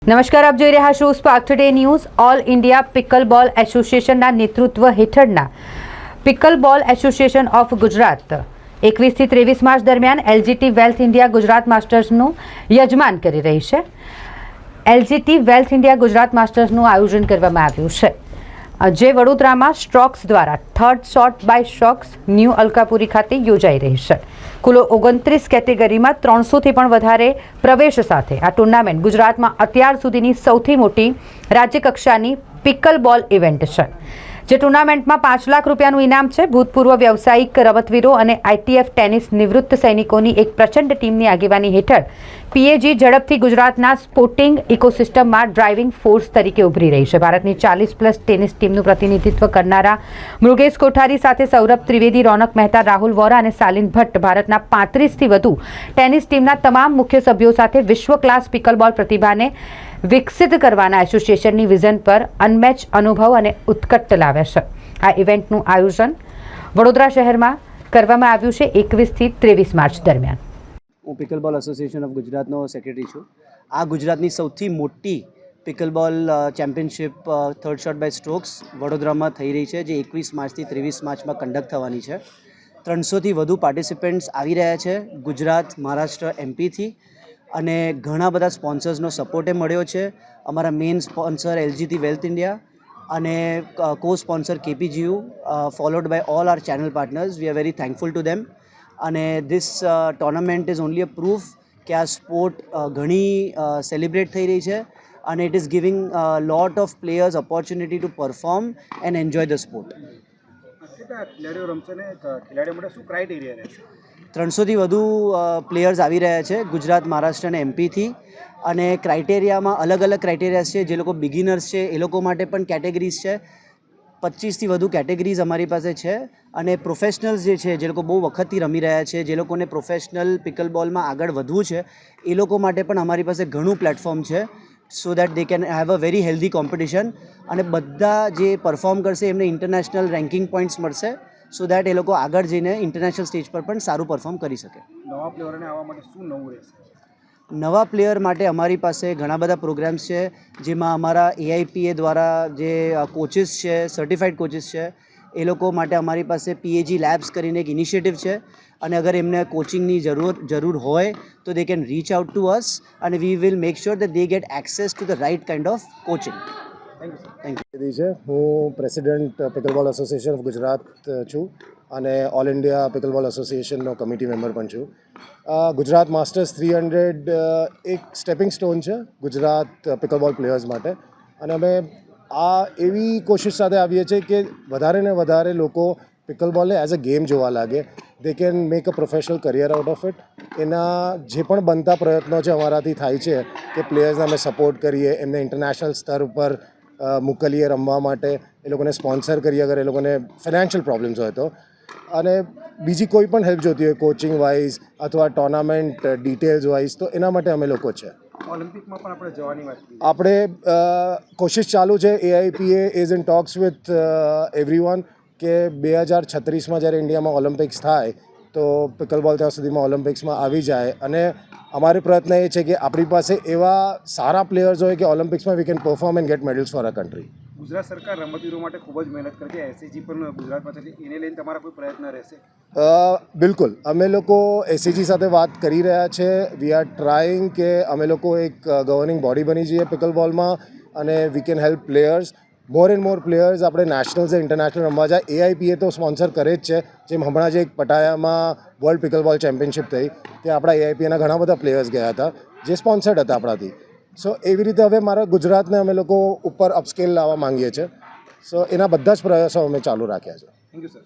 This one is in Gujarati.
નમસ્કાર, આપ જોઈ રહ્યા છો Spark Today news. All India pickleball એસોસિએશનના નેતૃત્વ હેઠળના પિકલબોલ એસોસિએશન ઓફ ગુજરાત 21 થી 23 માર્ચ દરમિયાન એલજીટી વેલ્થ ઇન્ડિયા ગુજરાત માસ્ટર્સનું યજમાન કરી રહી છે. એલજીટી વેલ્થ ઇન્ડિયા ગુજરાત માસ્ટર્સનું આયોજન કરવામાં આવ્યું છે, જે વડોદરામાં સ્ટ્રોક્સ દ્વારા third shot by strokes new Alkapuri ખાતે યોજાઈ રહી છે. કુલ 29 કેટેગરીમાં 300થી પણ વધારે પ્રવેશ સાથે આ ટુર્નામેન્ટ ગુજરાતમાં અત્યાર સુધીની સૌથી મોટી રાજ્યકક્ષાની પિકલબોલ ઇવેન્ટ છે, જે ટુર્નામેન્ટમાં 5 લાખ રૂપિયાનું ઇનામ છે. ભૂતપૂર્વ વ્યવસાયિક રમતવીરો અને આઈટીએફ ટેનિસ નિવૃત્ત સૈનિકોની એક પ્રચંડ ટીમની આગેવાની હેઠળ પીએજી ઝડપથી ગુજરાતના સ્પોર્ટિંગ ઇકોસિસ્ટમમાં ડ્રાઇવિંગ ફોર્સ તરીકે ઉભરી રહી છે. ભારતની 40+ ટેનિસ ટીમનું પ્રતિનિધિત્વ કરનારા મૃગેશ કોઠારી સાથે સૌરભ ત્રિવેદી, રોનક મહેતા, રાહુલ વોરા અને સાલિન ભટ્ટ ભારતના 35થી વધુ ટેનિસ ટીમના તમામ મુખ્ય સભ્યો સાથે વિશ્વ ક્લાસ પિકલબોલ પ્રતિભાને વિકસિત કરવાના એસોસિએશનની વિઝન પર અનમેચ અનુભવ અને ઉત્કટ લાવે છે. આ ઇવેન્ટનું આયોજન વડોદરા શહેરમાં કરવામાં આવ્યું છે 21 થી 23 માર્ચ દરમિયાન. હું પિકલબોલ એસોસિએશન ઓફ ગુજરાતનો સેક્રેટરી છું. આ ગુજરાતની સૌથી મોટી pickleball championship third shot by strokes વડોદરામાં થઈ રહી છે, જે 21 માર્ચથી 23 માર્ચમાં કન્ડક્ટ થવાની છે. 300થી વધુ પાર્ટિસિપન્ટ્સ આવી રહ્યા છે ગુજરાત, મહારાષ્ટ્ર, એમપીથી, અને ઘણા બધા સ્પોન્સર્સનો સપોર્ટે મળ્યો છે. અમારા main sponsor LGT wealth India અને co sponsor KPGU, followed by all our channel partners. We are very thankful to them. અને this tournament is only a proof કે આ સ્પોર્ટ ઘણી સેલિબ્રેટ થઈ રહી છે, અને it is giving lot of players opportunity to perform and enjoy the sport. ખેલાડીઓ રમશે ને ખેલાડીઓ માટે શું ક્રાઇટેરિયા રહેશે? 300થી વધુ પ્લેયર્સ આવી રહ્યા છે ગુજરાત, મહારાષ્ટ્ર અને એમપીથી, અને ક્રાઇટેરિયામાં અલગ અલગ ક્રાઇટેરિયાસ છે. જે લોકો બિગિનર્સ છે એ લોકો માટે પણ કેટેગરીઝ છે. 25થી વધુ કેટેગરીઝ અમારી પાસે છે, અને પ્રોફેશનલ્સ જે છે, જે લોકો બહુ વખતથી રમી રહ્યા છે, જે લોકોને પ્રોફેશનલ પિકલબોલમાં આગળ વધવું છે, એ લોકો માટે પણ અમારી પાસે ઘણું પ્લેટફોર્મ છે, so that they can have a very healthy competition. અને બધા જે પરફોર્મ કરશે એમને ઇન્ટરનેશનલ રેન્કિંગ પોઈન્ટ્સ મળશે, સો દેટ એ લોકો આગળ જઈને ઇન્ટરનેશનલ સ્ટેજ પર પણ સારું પરફોર્મ કરી શકે. નવા પ્લેયરોને આવવા માટે શું નવું રહેશે? નવા પ્લેયર માટે અમારી પાસે ઘણા બધા પ્રોગ્રામ્સ છે, જેમાં અમારા એઆઈપીએ દ્વારા જે કોચિસ છે, સર્ટિફાઈડ કોચિસ છે, એ લોકો માટે અમારી પાસે પીએજી લેબ્સ કરીને એક ઇનિશિયેટિવ છે. અને અગર એમને કોચિંગની જરૂર હોય તો they can reach out to us, અને we will make sure that they get access to the right kind of coaching. Thank you. હું president pickleball association of Gujarat છું, અને ઓલ ઇન્ડિયા પિકલબોલ એસોસિએશનનો કમિટી મેમ્બર પણ છું. ગુજરાત માસ્ટર્સ 300 એક સ્ટેપિંગ સ્ટોન છે ગુજરાત પિકલબોલ પ્લેયર્સ માટે, અને અમે આ એવી કોશિશ સાથે આવીએ છીએ કે વધારે ને વધારે લોકો પિકલબોલને એઝ અ ગેમ જોવા લાગે. They can make a professional career out of it. એના જે પણ બનતા પ્રયત્નો છે અમારાથી થાય છે કે પ્લેયર્સને અમે સપોર્ટ કરીએ, એમને ઇન્ટરનેશનલ સ્તર ઉપર મોકલીએ રમવા માટે, એ લોકોને સ્પોન્સર કરીએ અગર એ લોકોને ફાઇનાન્શિયલ પ્રોબ્લેમ્સ હોય તો, અને બીજી કોઈ પણ હેલ્પ જોતી હોય કોચિંગ વાઇઝ અથવા ટોર્નામેન્ટ ડિટેલ્સ વાઇઝ, તો એના માટે અમે લોકો છે. ઓલિમ્પિકમાં પણ આપણે જવાની વાત કરી. આપણે કોશિશ ચાલુ છે. AIPA is in talks with everyone કે 2036માં જ્યારે ઇન્ડિયામાં ઓલિમ્પિક્સ થાય તો પિકલબોલ ત્યાં સુધીમાં ઓલિમ્પિક્સમાં આવી જાય. અને અમારો પ્રયત્ન એ છે કે આપણી પાસે એવા સારા પ્લેયર્સ હોય કે ઓલિમ્પિક્સમાં we can perform and get medals for a country. Gujarat સરકાર રમતવીરો માટે ખૂબ જ મહેનત કરે છે. એસએજી પણ ગુજરાતમાં છે, એને લઈને તમારા કોઈ પ્રયત્ન રહેશે? બિલકુલ, અમે લોકો એસએજી સાથે વાત કરી રહ્યા છે. વી આર ટ્રાઇંગ કે અમે લોકો એક ગવર્નિંગ બોડી બની જઈએ પિકલબોલમાં, અને we can help players, more and more players આપણે નેશનલ્સ ઇન્ટરનેશનલ રમવા જાય. એઆઈપીએ તો સ્પોન્સર કરે જ છે. જેમ હમણાં જે એક પટાયામાં વર્લ્ડ પિકલબોલ ચેમ્પિયનશિપ થઈ, ત્યાં આપણા એઆઈપીએના ઘણા બધા પ્લેયર્સ ગયા હતા જે સ્પોન્સર્ડ હતા આપણાથી. સો એવી રીતે હવે મારા ગુજરાતને અમે લોકો ઉપર અપસ્કેલ લાવવા માંગીએ છીએ. સો એના બધા જ પ્રયાસો અમે ચાલુ રાખ્યા છે. Thank you sir.